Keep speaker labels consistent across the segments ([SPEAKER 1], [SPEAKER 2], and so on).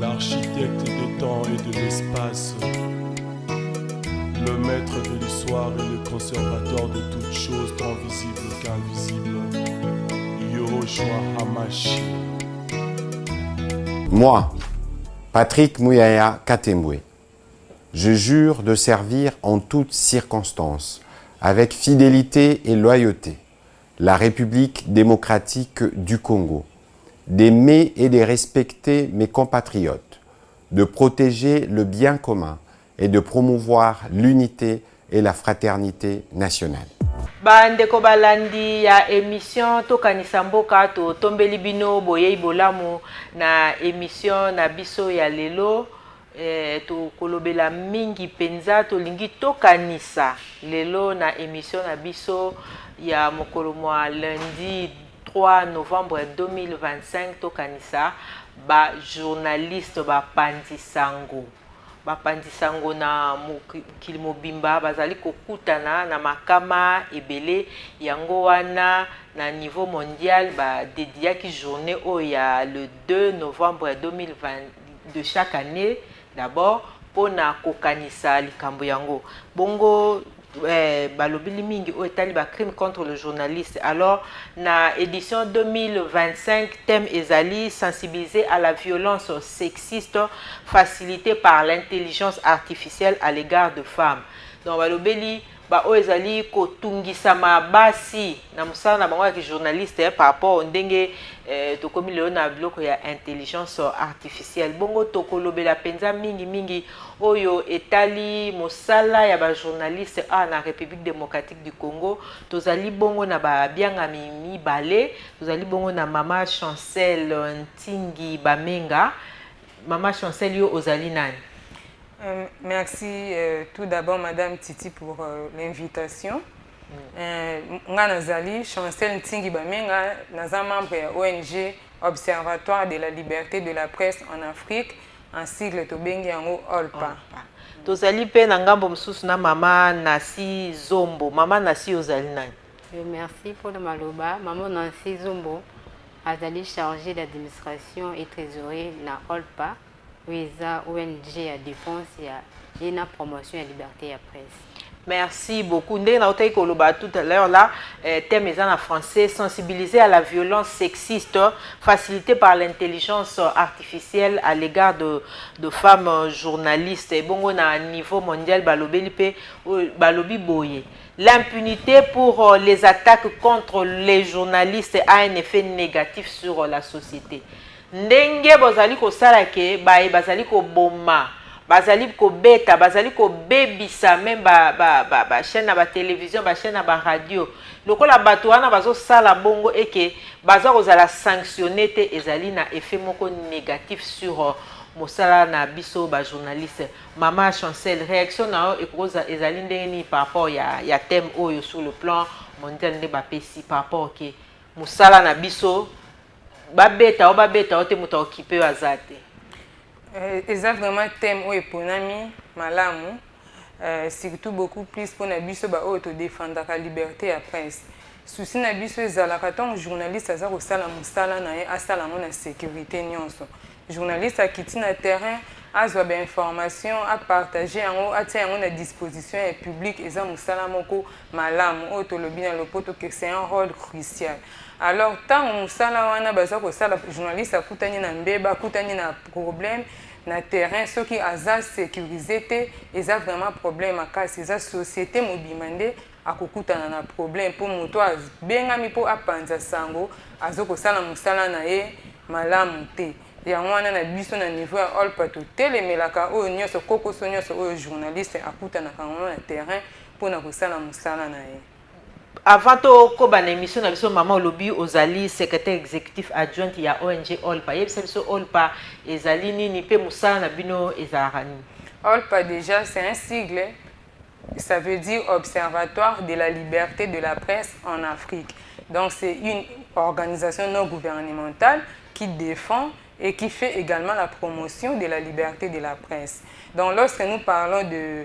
[SPEAKER 1] l'architecte des temps et de l'espace, le maître de l'histoire et le conservateur de toutes choses tant visibles qu'invisibles, Yahushua Hamashi.
[SPEAKER 2] Moi, Patrick Mouyaya Katembwe, je jure de servir en toutes circonstances, avec fidélité et loyauté, la République démocratique du Congo, d'aimer et de respecter mes compatriotes, de protéger le bien commun et de promouvoir l'unité et la fraternité nationale.
[SPEAKER 3] Bandeko balandi ya émission tokanisa mboka to tombeli bino boyei bolamu na émission na biso ya lelo to kolobela mingi penza to lingi tokanisa lelo na émission na biso ya mokolo mwa lundi 3 novembre 2025 tokanisa ba journaliste ba pandisango bapandisango na mokili mobimba bazali kokutana na makama ebele yango wana na niveau mondial dédiaki journée oya le 2 novembre 2020 de chaque année d'abord pona kokanisa likambo yango bongo balobili mingi o etali ba crime contre le journaliste. Alors na édition 2025 thème ezali sensibiliser à la violence sexiste facilitée par l'intelligence artificielle à l'égard de femmes. Donc balobeli ba o ezali kotungisa mabasi na musala na bango ya journaliste par rapport ndenge tokomi leo na biloko ya intelligence artificielle. Bongo tokolobela penza mingi oyo etali mosala ya ba journaliste na République démocratique du Congo. Tozali bongo na ba biangami mibale, tozali bongo na Mama Chancel Ntingi Bamenga. Mama Chancel yo ozali nani?
[SPEAKER 4] Merci tout d'abord Madame Titi pour l'invitation. Nga nazali Chancel Ntingi Bamenga, naza membre ya ONG Observatoire de la liberté de la presse en Afrique, en sigle tobengi yango OLPA.
[SPEAKER 3] Tozali pe na ngambo msusu na Mama Nasi Zombo. Mama Nasi ozali nani?
[SPEAKER 5] Merci pour le maloba. Maman Nancy Zombo azali chargée d'administration et trésorerie na OLPA. Weza ONG à défense et la promotion et liberté à presse.
[SPEAKER 3] Merci beaucoup. Ndé na otayi koloba tout à l'heure là, thème est en français, sensibiliser à la violence sexiste facilitée par l'intelligence artificielle à l'égard de femmes journalistes. Et bon, on a un niveau mondial balobi boye. L'impunité pour les attaques contre les journalistes a un effet négatif sur la société. Ndenge bozali ko salake bazali ko boma bazali ko beta bazali ko bebisa même ba chaîne na ba télévision ba chaîne na ba radio lokola bato wana bazo sala bongo eke baza kozala sanctionner te ezali na effet moko négatif sur mosala na biso ba journaliste. Mama Chancel, réaction na ekoza ezali ndeni par rapport ya thème oyo sur le plan mondial nde ba pesi par rapport ke mosala na biso babeta o te muta occupé azate.
[SPEAKER 4] Eza vraiment thème o eponami malamu, surtout beaucoup plus pour na biso ba auto défendre la liberté à presse. Souci na biso ezalaka tant journaliste aza ko sala musala na ye asala na sécurité nyonso. Journaliste akiti na terrain azwa ba information à partager yango atia yango na disposition et public eza musala moko malamu o to lobi na lopoto que c'est un rôle crucial. Alors tant musala wana baza ko sala journaliste akutani na mbeba akutani na problème na terrain ceux qui aza sécurisé te eza vraiment problème akasi eza société mobimande akokutana na problème pour moto bengami po apanza sango azoko sala musala na ye malamu te. Yango wana na biso na niveau ya OLPA to telemelaka oyo nyonso kokoso nyonso oyo journaliste akutana kango na terrain pona kosala musala na ye.
[SPEAKER 3] Avant to ko ba na émission na biso Mama Olobi ozali secrétaire exécutif adjoint ya ONG OLPA. Yebisa biso OLPA ezali nini pe musala na bino ezarani?
[SPEAKER 4] OLPA déjà c'est un sigle, ça veut dire Observatoire de la liberté de la presse en Afrique. Donc c'est une organisation non gouvernementale qui défend et qui fait également la promotion de la liberté de la presse. Donc lorsque nous parlons de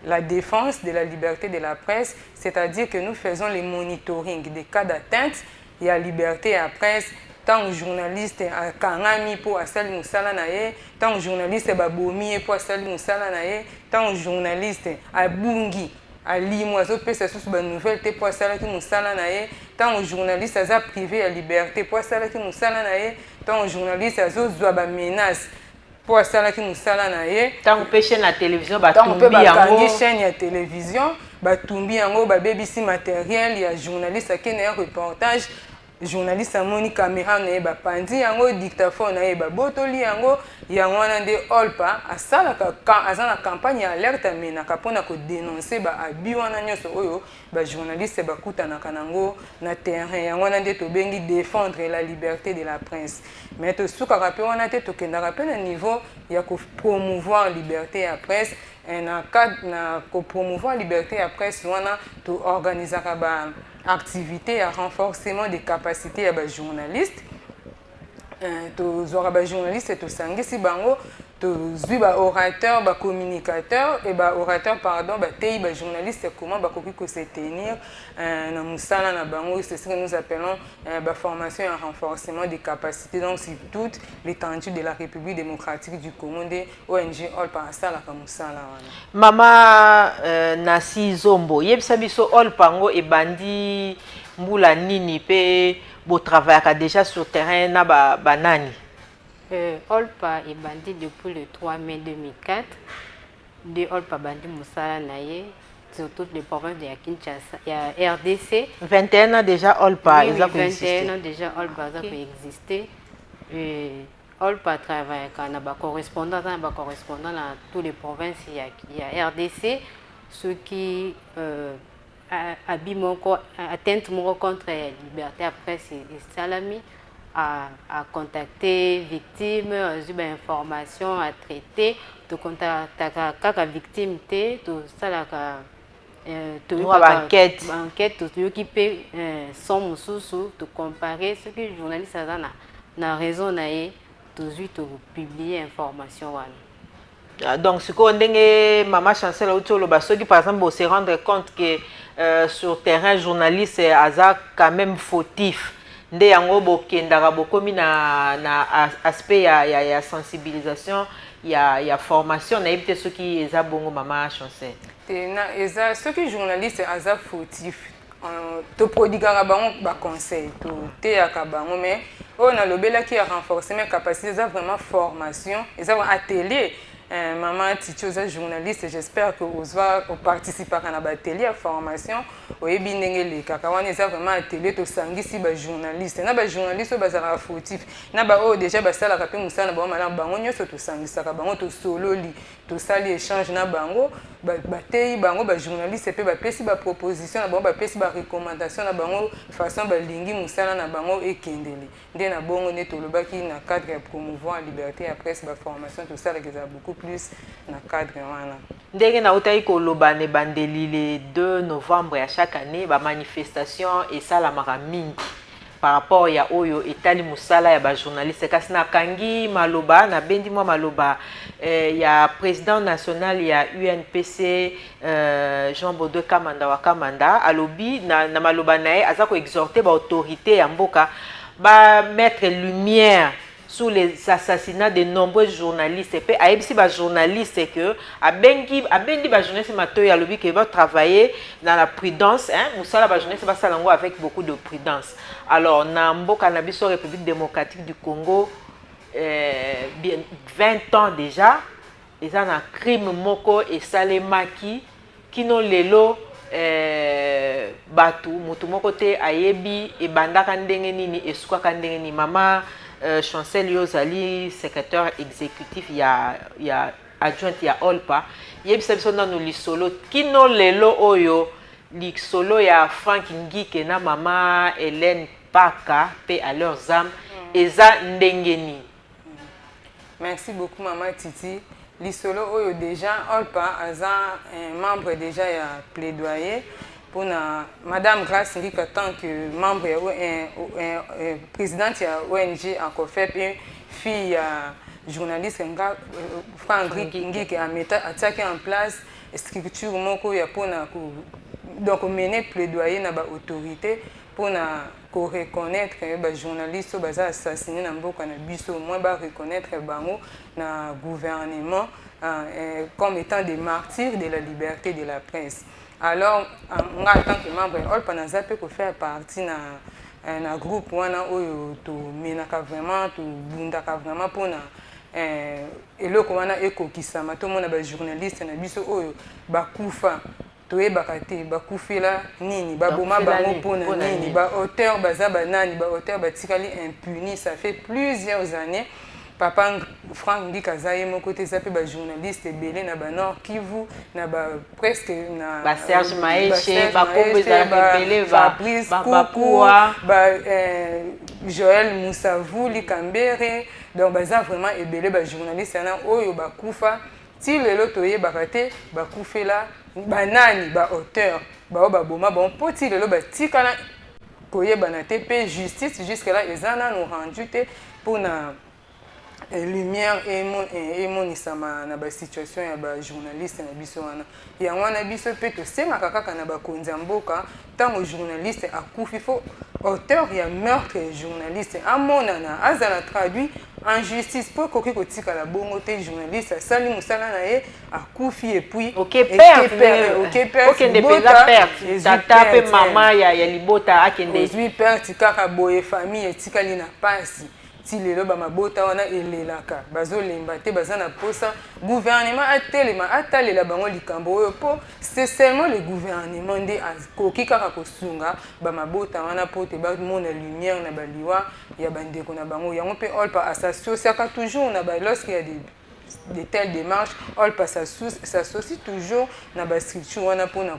[SPEAKER 4] la défense de la liberté de la presse, c'est-à-dire que nous faisons le monitoring des cas d'atteinte et à la liberté à la presse, tant journaliste akangami po asali musala na ye, tant journaliste babomi po asali musala na ye, tant journaliste abungi alimu azopesa susu ba nouvelle te po asala ki musala na ye, tant journaliste aza privé ya liberté po asala ki musala na ye, tant journaliste azozwa ba menace po asala ki musala na ye,
[SPEAKER 3] tant pe chaîne na télévision ba
[SPEAKER 4] tant
[SPEAKER 3] tumbi yango
[SPEAKER 4] chaîne ya télévision ba tumbi yango ba bebisi matériel ya journaliste akene ya reportage, journaliste amoni caméra na ye ba pandi yango dictaphone na ye ba botoli yango wana nde olpa asalaka aza na campagne ya alerte amenaka mpona kodénoncer ba abi wana nyonso oyo ba journaliste bakutanaka nango na terrain yango wana nde tobengi défendre la liberté de la presse. Mais tosukaka mpe wana te tokendaka mpe na niveau ya kopromouvoir liberté ya presse, na cadre na kopromouvoir liberté ya presse wana toorganisaka ba activité à renforcement des capacités à les journalistes. Les journalistes tosangisi bango tozwi ba orateur, ba communicateur et ba orateur pardon, ba tei ba journaliste comment ba koki ko se tenir na musala na bango, c'est ce que nous appelons ba formation et renforcement des capacités, donc c'est toute l'étendue de la République démocratique du Congo de ONG Olpa asala ka musala wana.
[SPEAKER 3] Mama Nasi Zombo yebisa biso Olpa ngo ebandi mbula nini pe bo travaillaka déjà sur terrain na banani.
[SPEAKER 5] Olpa est bandit depuis le 3 mai 2004. De Olpa bandit Moussala Naye, sur toutes les provinces de Kinshasa. Il y a RDC.
[SPEAKER 3] 21 ans déjà Olpa.
[SPEAKER 5] Oui, 21 ans déjà Olpa a pu exister. Olpa travaille quand on a correspondant dans toutes les provinces. Il y a RDC, ceux qui atteinte contre la liberté à presse et salami. À contacter victimes, à avoir information, à traiter, de contacter la victime, tout ça la enquête, tout occuper son sous, de comparer ce que les journalistes ont raison de publier information.
[SPEAKER 3] Donc, ce qu'on dit, Maman Chancel, qui par exemple se rendre compte que sur terrain journaliste est quand même fautif. Nde yango bokendaka bokomi na aspect ya sensibilisation ya formation na yebite soki eza bongo Mama Chancel
[SPEAKER 4] na eza soki journaliste aza fautif to prodigaka bango ba conseil to teyaka bango, mais on a lobelaki ya renforcement capacité eza vraiment formation eza un atelier. Maman Titi, journaliste, j'espère que vous participez à un atelier de formation. Vous avez vraiment atelier de sangisi ba journaliste. Na ba journaliste bazara fautif. Na ba o déjà ba sala kapé musana ba mala bango nyoso to sangisa ka bango to solo li to sali échange na bango ba tei bango ba journaliste pe ba pesi ba proposition na bango ba pesi ba recommandation na bango façon ba lingi musala na bango ekendeli. Nde na bongo ne to lobaki na cadre ya promouvoir la liberté à presse ba formation tout ça que ça beaucoup plus na cadre wana.
[SPEAKER 3] Ndenge na utai ko loba ne bandeli le 2 novembre à chaque année ba manifestation et ça la mingi par rapport ya oyo etali musala ya ba journaliste kasi na kangi maloba na bendi mwa maloba ya président national ya UNPC Jean Baudouin Kamanda wa Kamanda alobi na maloba nae aza ko exhorter ba autorité ya mboka ba mettre lumière sur les assassinats de nombreux journalistes et puis aibisi ba journalistes que abendi ba journalistes matoya lobi que va travailler dans la prudence hein musala ba journalistes ba salango avec beaucoup de prudence. Alors na mboka na biso République démocratique du Congo 20 ans déjà ils ont un crime moko et salemaki kino lelo batu mutu moko te ayebi e bandaka ndenge nini esukaka ndenge ni Mama Chancel Yozali, secrétaire exécutif, il y a adjoint, il y a Olpa. Il y a biso nanu lisolo kino lelo oyo lisolo ya Frank Ngike na Mama Hélène Paka paix à leurs âmes eza ndengeni.
[SPEAKER 4] Merci beaucoup Maman Titi. Lisolo oyo déjà Olpa aza un membre déjà ya plaidoyer pour Madame Grace Ngika tant que membre présidente de ONG encore fait une fille journaliste Franck Ngika a mis en place structure moko ya pour donc mener plaidoyer na ba autorité pour reconnaître les journalistes qui sont assassinés dans mboka na biso, au moins reconnaître bango na gouvernement comme étant des martyrs de la liberté de la presse. Alors, en tant que membre, on peut faire partie na groupe wana oyo to menaka vraiment to bundaka vraiment pour na eloko wana ekokisama to mona ba journaliste na biso oyo bakufa toyebaka te bakufela nini baboma bango mpona nini ba auteur baza banani ba auteur batikali impuni. Ça fait plusieurs années papa Franck Ndika aza moko te eza mpe bajournaliste ebele na banord Kivu na presque na
[SPEAKER 3] Serge Maeshe bakombo ezalaka ebele
[SPEAKER 4] Fabrice Kukuwa Joël Moussavuli Kambere. Donc baza vraiment ebele bajournaliste yana oyo bakufa ti lelo toyebaka te bakufela banani ba auteur bao baboma bon po ti lelo batikala koyebana te mpe justice jusque là eza nanu rendu te mpona lumière emonisama na basituation ya bajournaliste na biso wana. Yango wana biso mpe tosengaka kaka na bakonzi ya mboka ntango journaliste akufi fo auteur ya meurtre ya journaliste amonana azala traduit en justice mpo ekoki kotikala bongo te journaliste asali mosala na ye akufi epuis
[SPEAKER 3] okende mpenza perte tata mpe mama ya libota akende
[SPEAKER 4] ozwi perte kaka boye famille etikali na pasi ti lelo bamabota wana elelaka bazolemba te baza na posa gouvernement atelema atalela bango likambo oyo po c'est seulement le gouvernement nde akoki kaka kosunga bamabota wana po te bamona lumière na baliwa ya bandeko na bango. Yango mpe olpa asasiosiaka toujours na lorsqu'il y a de telles démarches olpa s'associe toujours na bascripture wana mpona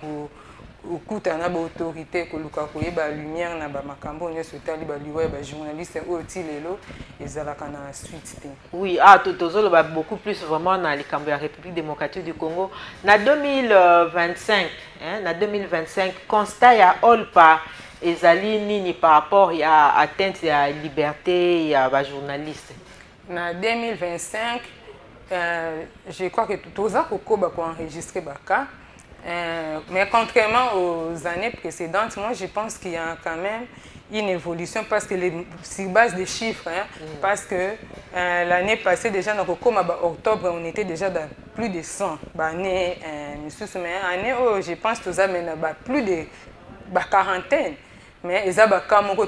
[SPEAKER 4] okuta na baautorité koluka koyeba lumière na bamakambo nyonso etali baliwa ya bajournaliste oyo ti lelo ezalaka na suite te.
[SPEAKER 3] Oui, tozoloba beaucoup plus vraiment na likambo ya République démocratique du Congo na 2025 na 2025 constat ya olpa ezali nini par rapport ya atteinte ya liberté ya bajournaliste.
[SPEAKER 4] Na 2025 je crois que toza kokoba koenregistrer baka. Mais contrairement aux années précédentes, moi je pense qu'il y a quand même une évolution parce que sur base des chiffres, parce que l'année passée déjà, donc, comme octobre, on était déjà dans plus de 100. Année, je pense que ça mène plus de quarantaine. Mais ils ont 40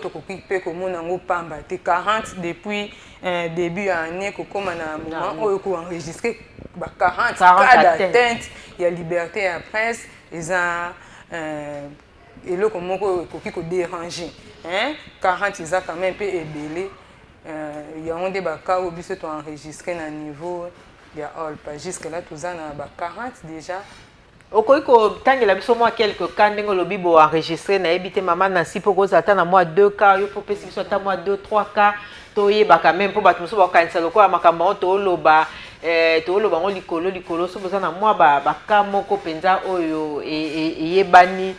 [SPEAKER 4] depuis début année, comme on a enregistré 40 cas d'atteinte. Il y a liberté à presse, ils ont et là comment qu'on déranger 40 ils ont quand même un peu ébélé. Il y a des cas où ils sont enregistrés à niveau il y a jusque là tous en 40 déjà.
[SPEAKER 3] Okoiko tangela biso mwa quelques cas ndenge lobi bo enregistrer na ebité maman Nancy poko zata na mwa 2 cas yo popesi biso ta mwa 2 3 cas toyeba quand même po bato moso bakanisa lokola makambo to loba ngo likolo so boza na mwa ba cas moko penza oyo yebani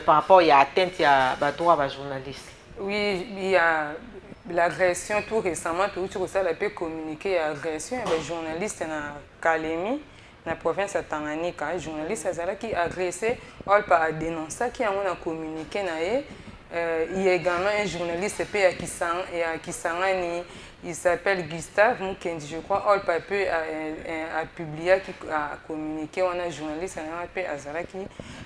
[SPEAKER 3] par rapport ya atteinte ya ba droit ba journaliste.
[SPEAKER 4] Oui, il y a l'agression tout récemment tout ça la peut communiquer agression ya journaliste na Kalemi na province ya Tanganyika, journaliste azala qui agressé olpa a dénoncé qui a communiqué na ye. Il y a également un journaliste à Kisangani, il s'appelle Gustave Mukendi, je crois. Olpa a publié, a communiqué, on a un journaliste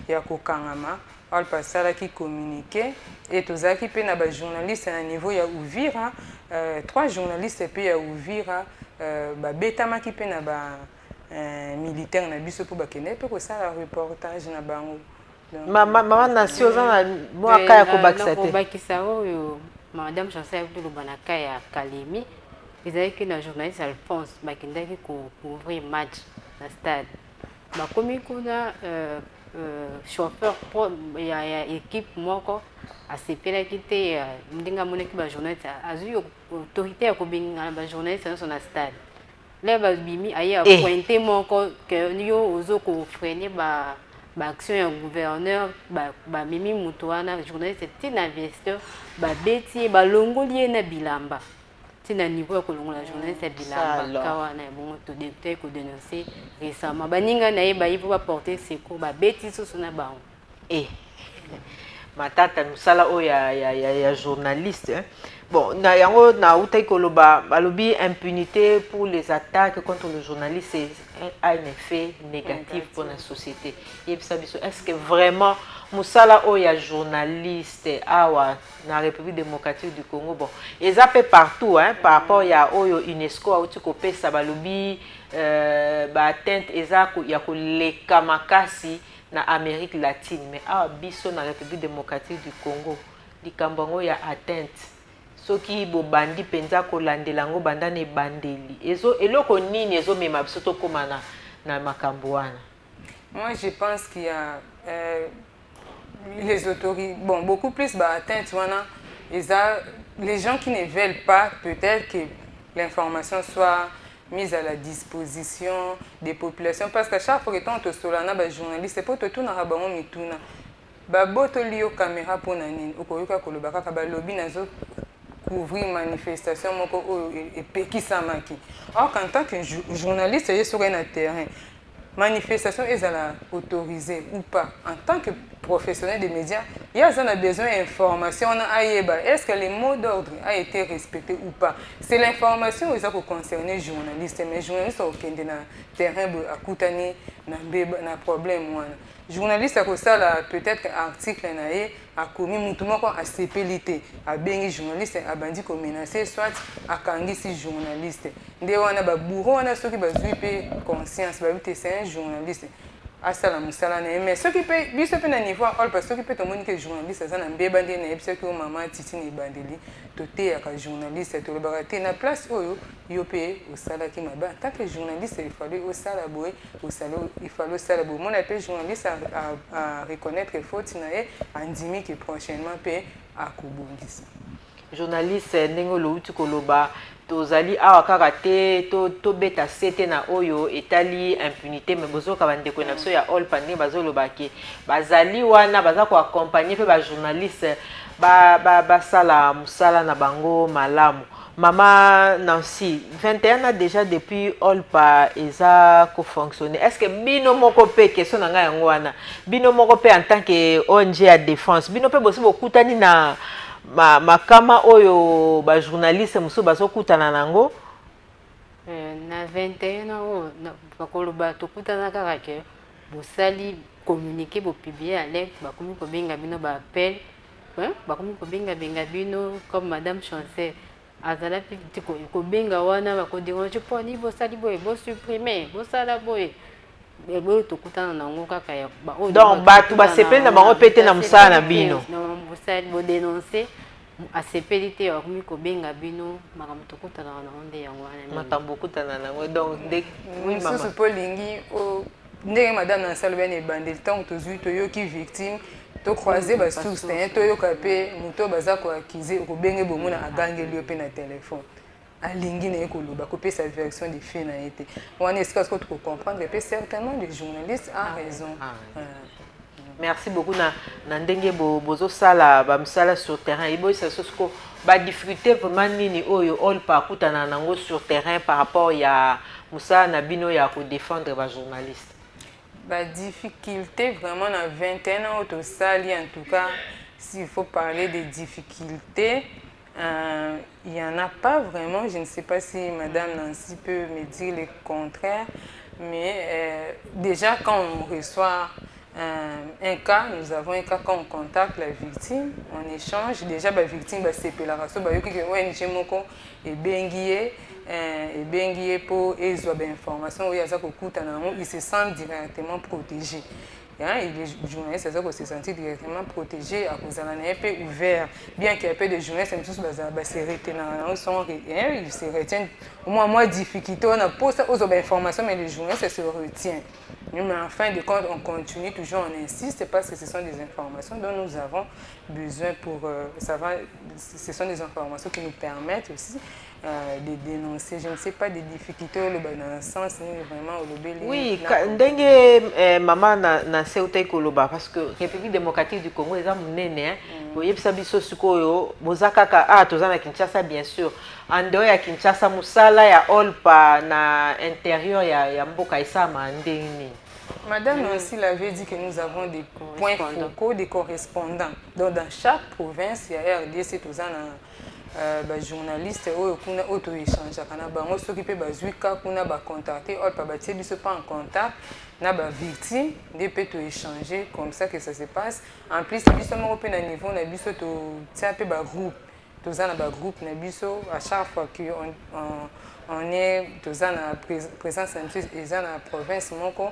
[SPEAKER 4] qui a Kokangama, Olpa Sala qui communiqué, et tout ça qui peut na journaliste à un niveau ya Ouvira, 3 journalistes puis à Ouvira, Betama qui peut na militaire na biso pour bakene pour ça la reportage na bango.
[SPEAKER 3] Maman Nancy oza na mwa kaya kobakisa te.
[SPEAKER 5] Kobakisa oyo madame Chancel Lubanaka ya Kalemi ezali que na journaliste Alphonse bakendaki ko couvrir match na stade. Bakomi kuna chauffeur ya équipe moko asepelaki te ndinga moneki ba journaliste azui autorité ya kobenga ba journaliste na stade. Là bimi aya pointé moko que yo ozo ko freiner ba action ya gouverneur ba mimi mutuana journaliste tina investeur ba beti ba longoli na bilamba tina niveau ya kolongola journaliste bilamba kawana bon to député ko dénoncer récemment baninga na ye ba yipo ba porter secours ba beti soso na ba
[SPEAKER 3] matata musala o ya journaliste hein. Bon na yango na utai koloba balobi impunité pour les attaques contre le journaliste a un effet négatif pour la société. Est-ce que vraiment musala o ya journaliste awa na République démocratique du Congo bon ils appellent partout hein par rapport ya oyo UNESCO a uti kopesa balobi ba atteinte ezako ya koleka makasi na Amérique latine mais awa biso na République démocratique du Congo likambo ngo ya atteinte soki bobandi penza kolandela ngo banda ne bandeli ezo eloko nini ezo mema biso to komana na makambo wana.
[SPEAKER 4] Moi je pense qu'il y a les autorités, bon, beaucoup plus atteinte, les gens qui ne veulent pas peut-être que l'information soit mise à la disposition des populations, parce qu'à chaque fois que tu es un journaliste, c'est pour te tourner à la caméra pour nani, couvrir manifestation et péki samaki. Or, en tant que journaliste, il y a sur un terrain. Manifestation est autorisée ou pas. En tant que professionnel des médias, il y a besoin d'informations. Est-ce que les mots d'ordre ont été respectés ou pas? C'est l'information qui concerne les journalistes. Mais les journalistes sont dans le terrain à Koutani, na problème. Les journalistes ont peut-être un article a commis à CPLT, a bien journaliste, a bandit comme menacé, soit à Kangisi journaliste. Des on a bourreau, on a ceux qui ont conscience, c'est un journaliste. À ça mais ceux qui peuvent, bis peu na niveau parce que peut tomber que journaliste ça na mbeba ndé na epse que maman titi ni bandeli toté ya journaliste to le baraté na place oyo yo pe au sala qui maba tant que journaliste il fallait au sala boy au sala il fallait au sala boy mon appel journaliste à reconnaître faute na e andimi que prochainement pe à kobongisa
[SPEAKER 3] journaliste ndengolo uti koloba tozali awa kaka te to beta sete na oyo etali impunité mais bozoka bandeko na biso ya all pandé bazolobaki bazali wana baza ko accompagner pe ba journaliste ba sala musala na bango malamu. Maman Nancy 21 ans déjà depuis Olpa eza ko fonctionner. Est-ce que bino moko pe question na nga yango wana bino moko pe en tant que ONG à défense bino pe bosi bokutani na makama oyo ba journaliste muso bazokutana nango
[SPEAKER 5] na 21 ans bakoloba tokutana kaka ke bosali communiquer bo publier alerte bakomi ko benga bino ba appel bakomi ko benga bino comme madame Chancel azala petit ko benga wana bakodira je poni bosali boye bo supprimer bosala boye ebo tokutana nango kaka ya
[SPEAKER 3] donc batu basepeli na bango pete na musala na bino
[SPEAKER 5] bosali bo dénoncer a CPLT akomi ko benga bino makambo tokutana na onde yango wana
[SPEAKER 3] makambo kutana nango donc
[SPEAKER 4] oui maman sous polingi o ndenge madame na salle ben ebandel tant tozui toyoki victime to croiser ba source to yoka pe muto baza ko accuser ko benge bomona agangeli yo pe na téléphone alingi na ekoloba ko pe sa version des faits na été on est-ce que tu comprendre que certainement les journalistes ont raison.
[SPEAKER 3] Merci beaucoup na ndenge bozo sala ba msala sur terrain ibo ça sosko ba difficulté vraiment nini oyo all pa kutana nango sur terrain par rapport ya musala na bino ya ko défendre ba journaliste.
[SPEAKER 4] Ba difficulté vraiment na 21 ans au sali en tout cas s'il faut parler des difficultés il y en a pas vraiment, je ne sais pas si madame Nancy peut me dire le contraire mais déjà quand on reçoit un cas, nous avons un cas quand on contacte la victime, on échange. Déjà, la victime va s'épeler la race. Et bengié pour ils ont des informations. Ils se sentent directement protégés. Et les journalistes se sentent directement protégés à cause d'un peu ouvert. Bien qu'il y ait peu de journalistes, ils se retiennent. Au moins, difficulté, on a posé aux informations, mais les journalistes se retiennent. Mais en fin de compte, on continue toujours, on insiste parce que ce sont des informations dont nous avons besoin pour savoir. Ce sont des informations qui nous permettent aussi de dénoncer. Je ne sais pas des difficultés dans le sens vraiment au lobby.
[SPEAKER 3] Oui, ndenge maman na seuté koloba parce que République démocratique du Congo eza munene hein. Boyebisa biso sikoyo bozakaka tozana Kinshasa bien sûr. En dehors ya Kinshasa musala ya Olpa na intérieur ya mboka isama ndenge.
[SPEAKER 4] Madame Nancy l'avait dit que nous avons des points focaux, des correspondants. Donc dans chaque province, il y a RDC, tout ça, journaliste kuna auto échange kana bango soki pe bazwika kuna ba contacter ou pas batie biso pas en contact na ba victime des peut échanger comme ça que ça se passe. En plus biso moko pe na niveau na biso to tia pe ba groupe to za na ba groupe na biso à chaque fois que on est to za na présence en na province moko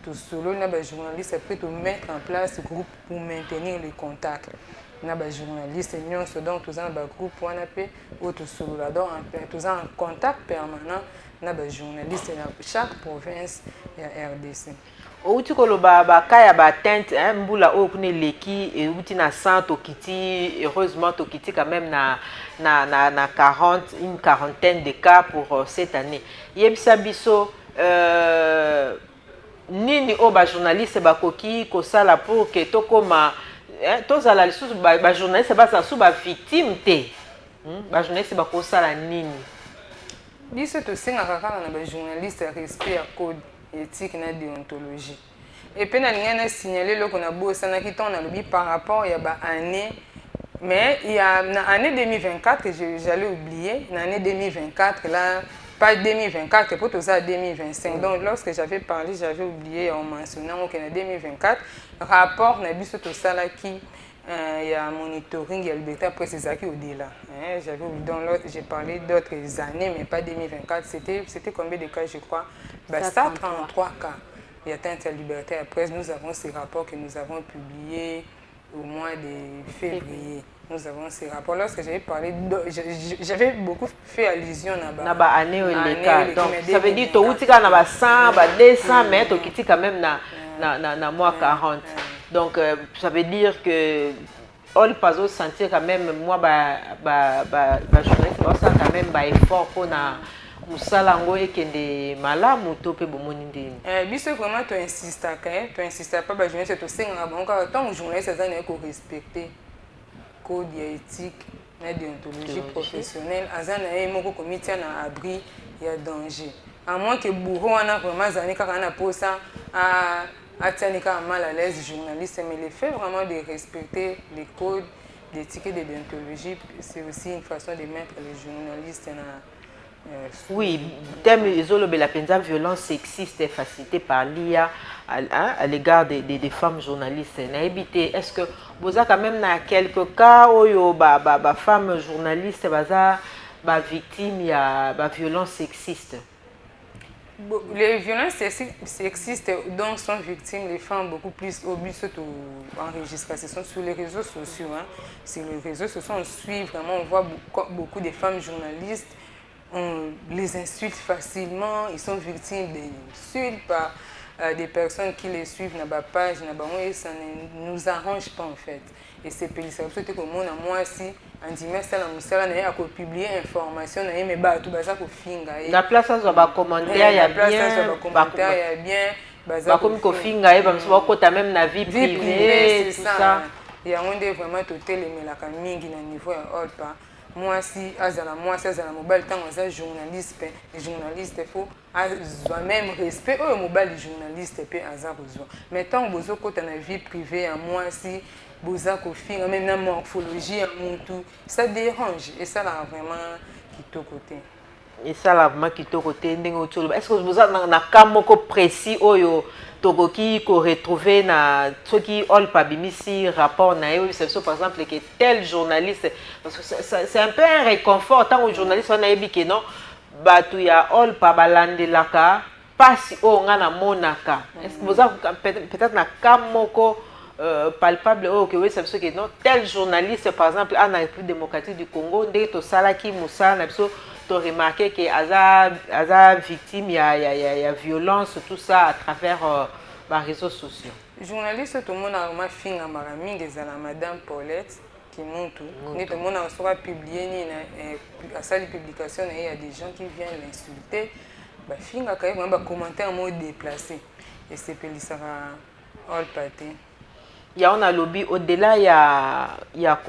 [SPEAKER 4] to solo na ba journaliste après to mettre en place groupe pour maintenir les contacts. Na ba journaliste nyonso donc tous en ba groupe wana pe auto solo là donc tous en contact permanent na ba journaliste na chaque province ya RDC.
[SPEAKER 3] Outi koloba ba kaya ba tente mbula o kune leki et outi na 100 tokiti heureusement tokiti quand même na 40 une quarantaine de cas pour cette année. Yebisa biso nini o ba journaliste ba koki ko sala pour que tokoma tozala lisusu ba journaliste baza su ba victime te ba journaliste ba kosala nini
[SPEAKER 4] biso tosengaka kaka na ba journaliste respect ya code éthique na déontologie et puis na linga na signaler loko na bosanaki ton na lobi par rapport ya ba année mais il y a na année 2024 que j'allais oublier na année 2024 là pas 2024 pour tout ça 2025 donc lorsque j'avais parlé j'avais oublié en mentionnant que en 2024 rapport na biso to sala qui il y a monitoring et liberté après c'est ça qui au-delà j'avais oublié donc j'ai parlé d'autres années mais pas 2024 c'était combien de cas je crois 133 cas il y a atteinte à la liberté après nous avons ces rapports que nous avons publiés au mois de février. Nous avons ces rapports. Lorsque j'avais parlé, j'avais beaucoup fait allusion à
[SPEAKER 3] la année où les cas. Donc, ça veut dire que tu as 100, 200 mètres, tu quand même dans mois 40. Donc, ça veut dire que on peut sentir quand même, moi, journaliste, ça quand même effort pour musalango ekende malamu to pe bomoni ndeni
[SPEAKER 4] biso vraiment to insiste pas ba journaliste to senga bon ka tant journaliste ça ne ko respecter code éthique na déontologie professionnelle azana moko comité na abri ya danger à moins que bourreau wana vraiment zani kaka na posa a tianika mal à l'aise journaliste mais le fait vraiment de respecter les codes d'éthique et de déontologie c'est aussi une façon de mettre les journalistes na
[SPEAKER 3] oui, thème la violence sexiste est facilité par l'IA à l'égard des femmes journalistes. Est-ce que vous avez quand même quelques cas où les femmes journalistes sont victimes de violence sexiste?
[SPEAKER 4] Les violences sexistes dont sont victimes les femmes beaucoup plus au but d'enregistration sur les réseaux sociaux. Sur les réseaux sociaux, on suit vraiment, on voit beaucoup de femmes journalistes. On les insulte facilement, ils sont victimes d'insultes par des personnes qui les suivent dans la page, et ça ne nous arrange pas en fait. Et c'est pour ça que moi aussi, en dimanche, on a publié information, mais tout ça pour finga.
[SPEAKER 3] La place ça va commentaire, il y a bien. Comme qu'on finga, il y a même la vie privée, tout ça.
[SPEAKER 4] Il y a vraiment tout tel mais la camille qui n'a niveau pas. Moi si azala mobile tant que journaliste les journalistes faut même respect au mobile journaliste pe azar besoin mais tant bozo côté na vie privée à moi si boza ko finga même na morphologie tout ça dérange et ça là vraiment qui to côté
[SPEAKER 3] et ça là vraiment qui to côté ndenge otolo est-ce que vous avez na cas moko précis oyo tokoki ko retrouver na soki all pabimisi rapport na eux c'est par exemple que tel journaliste parce que c'est un peu un réconfort tant que journaliste on a dit que non batu ya all pabalandelaka pasi o ngana monaka est-ce que vous avez peut-être na kamoko palpable que oui c'est que non tel journaliste par exemple en République démocratique du Congo dès to salaki musala na biso to remarqué que aza victime il y a violence tout ça à travers les réseaux sociaux.
[SPEAKER 4] Journaliste tout le monde a vraiment finga marami des la madame Paulette qui monte tout le monde a soit publié à sa publication il y a des gens qui viennent l'insulter bah finga quand même bah commentaire mot déplacé et c'est pour ça all pâté.
[SPEAKER 3] Il y a un lobby au-delà il y a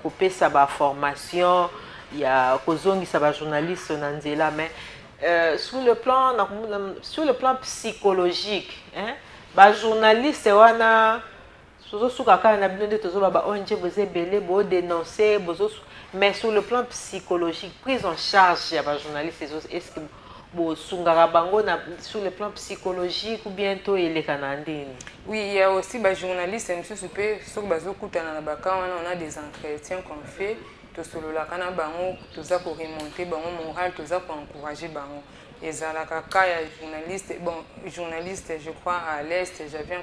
[SPEAKER 3] couper sa formation il y a kozongi sa journaliste nanzela mais sur le plan psychologique, hein, ba journaliste wana sozo sukaka na bino tozo ba onje boze belé bo dénoncer bozo, mais sur le plan psychologique, prise en charge ya ba journaliste est-ce que bo sungara bango na sur le plan psychologique ou bientôt eleka na ndini?
[SPEAKER 4] Oui, il y a aussi ba journaliste monsieur super sur bazo kutana na baka on a des entretiens qu'on fait to solo la kana bango toza ko remonter bango moral toza ko encourager bango. Ezalaka kaya journaliste, bon, journaliste, je crois à l'Est, j'avais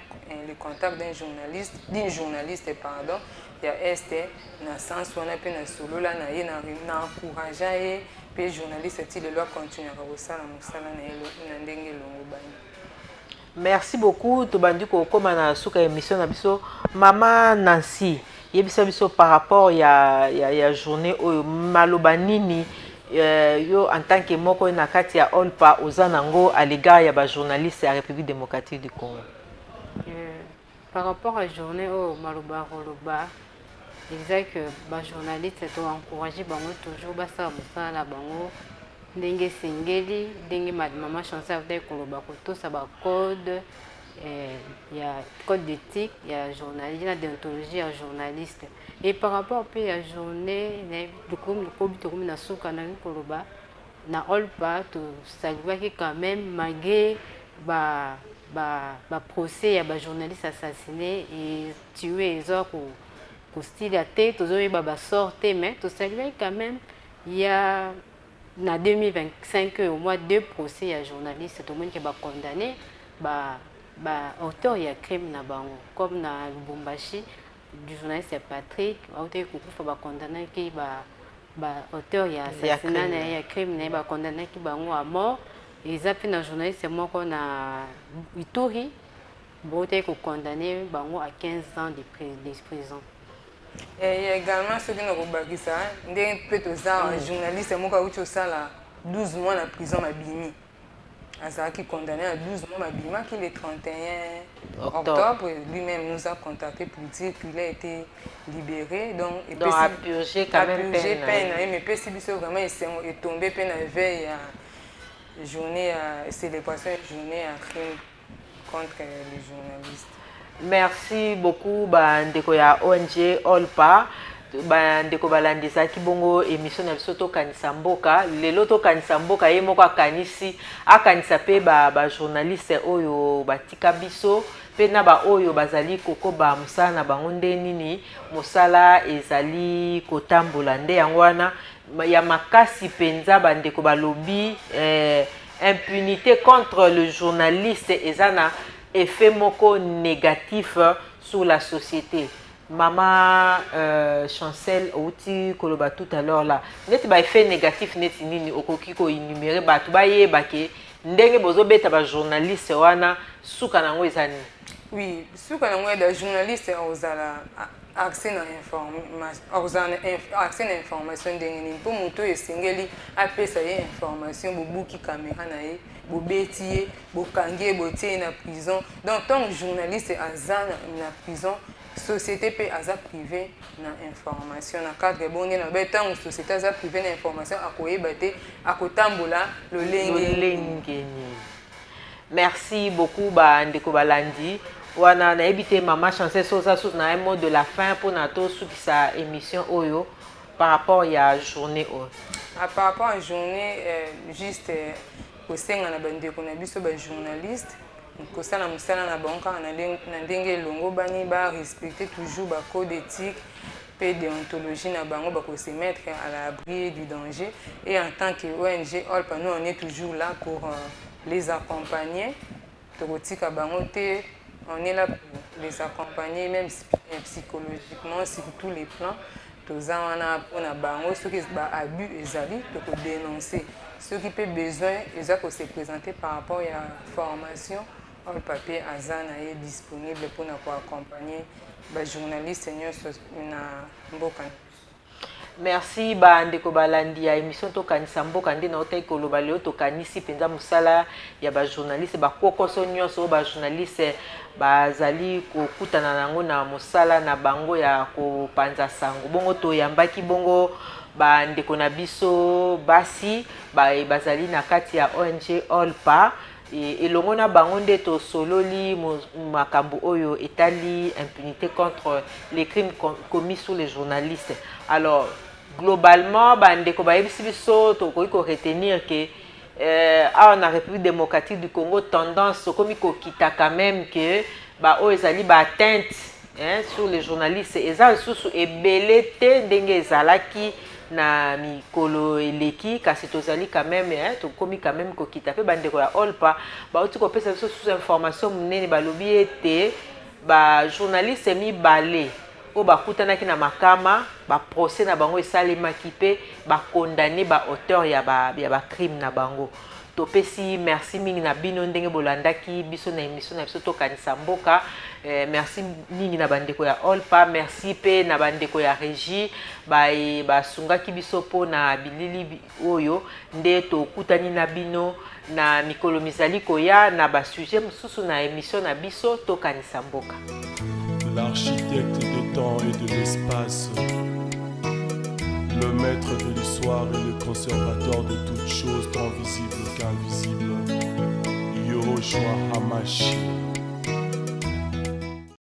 [SPEAKER 4] le contact d'une journaliste, pardon, il y a Est, dans le sens où on a pu na solo là, na encourager, puis journaliste, il doit continuer à resala na ndenge longo bani.
[SPEAKER 3] Merci beaucoup, tobandi ko koma na suka émission na biso. Maman Nancy, yebisa biso par rapport ya journée oyo maloba nini yo en tant que moko na kati ya Olpa ozanango à l'égard ya ba journaliste ya République démocratique du Congo.
[SPEAKER 5] Par rapport à la journée au Maluba Roloba, il disait que les journalistes doivent encourager toujours basa musala bango ndenge singeli ndenge maman chanson avec koloba ko ça ba code il y a code d'éthique, il y a journaliste, il y a déontologie, il y a journaliste. Et par rapport à la journée, le comité na suka na koloba na Olpa to saluer quand même malgré ba procès ya ba journaliste assassiné et tué les autres au style à tête tous eux ba sorté mais to saluer quand même il y a en 2025 au moins 2 procès ya journalistes tout le monde qui ba condamné ba auteur ya crime na bango comme na Lubumbashi du journaliste Patrick auteur kukufa ba condamné qui ba auteur ya assassinat ya crime na ba condamné qui bango à mort. Ils ont fait un journaliste moko na Ituri, boté ko condamné bango à 15 ans de prison.
[SPEAKER 4] Et également ceux qui n'ont pas ça, ndé peut un journaliste moko ucho sala 12 mois en prison mabini. Asa qui condamné à 12 mois mabini qui le 31 octobre lui-même nous a contacté pour dire qu'il a été libéré donc
[SPEAKER 3] a purgé quand même peine.
[SPEAKER 4] Mais PC biso vraiment est tombé peine la veille journée célébration journée à crime contre les journalistes.
[SPEAKER 3] Merci beaucoup bandeko ya ONG Olpa bandeko balandisa ki bongo émission na biso to kanisa mboka lelo to kanisa mboka ye moko akanisa pe ba journaliste oyo batika biso pe na ba oyo bazali kokoba musala na bango nde nini mosala ezali kotambola nde yango wana ya makasi penza bandeko balobi impunité contre le journaliste ezana effet moko négatif sur la société. Maman Chancel outi koloba tout à l'heure là net ba effet négatif net nini okoki ko énumérer batu ba yeba ke ndenge bozo beta ba journaliste wana suka nango ezani.
[SPEAKER 4] Oui, suka nango da journaliste ozala accès à l'information ndenge pour moto esengeli apesa ye information bobuki caméra na ye bobeti bokangi botie na prison donc tant journaliste azana na prison société pe aza privé na information na cadre bonne na betango société aza privé na information akoyeba te akotambola lolenge.
[SPEAKER 3] Merci beaucoup bandeko balandi wana na ebité maman Chancel soza sous na un mot de la fin pour nato sous sa émission oyo par rapport à journée o.
[SPEAKER 4] Par rapport à journée juste au sein na bandeko na biso ba journaliste ko sala musala na banka na ndenge longo bani ba respecter toujours ba code éthique et déontologie na bango ba ko se mettre à l'abri du danger et en tant que ONG Olpa nous on est toujours là pour les accompagner tokotika bango te. On est là pour les accompagner, même psychologiquement, sur tous les plans. Tous on a bango, ceux qui ont abus et zali, pour dénoncer. Ceux qui ont besoin, ils ont se présenter par rapport à la formation. Le papier Azana est disponible pour nous accompagner les journalistes seniors na mboka.
[SPEAKER 3] Merci bandeko balandi ya émission to kanisa mboka nde na otai koloba leo to kanisi penza musala ya ba journaliste ba kokoso nyonso ba journaliste bazali kokutana nango na musala na bango ya kopanza sango bongo to yambaki bongo bandeko na biso basi bazali na kati ya ONG Olpa elongo na bango nde tosololi makambo oyo etali impunité contre les crimes commis sur les journalistes. Alors globalement bandeko bayebisi biso tokoki ko retenir que en la République démocratique du Congo tendance comme kokita quand même que oyo ezali atteinte sur les journalistes eza lisusu ebele te ndenge ezalaki na mikolo eleki kasi tozali quand même tokomi quand même kokita pe bandeko ya Olpa bauti kopesa biso sous information munene balobi ete journaliste mibale oyo bakutanaki na makama procès na bango esalemaki pe condamné auteur ya crime na bango. Topesi merci mingi na bino ndenge bolandaki biso na émission na biso tokanisa mboka. Merci mingi na bandeko ya Olpa, merci pe na bandeko ya Régie basungaki biso po na bilili oyo nde tokutani na bino na mikolo mizali koya na sujet mosusu na émission na biso tokanisa mboka.
[SPEAKER 1] L'architecte des temps et de l'espace, le maître de l'histoire et le conservateur de toutes choses tant visibles qu'invisibles, Yahushua Hamashi.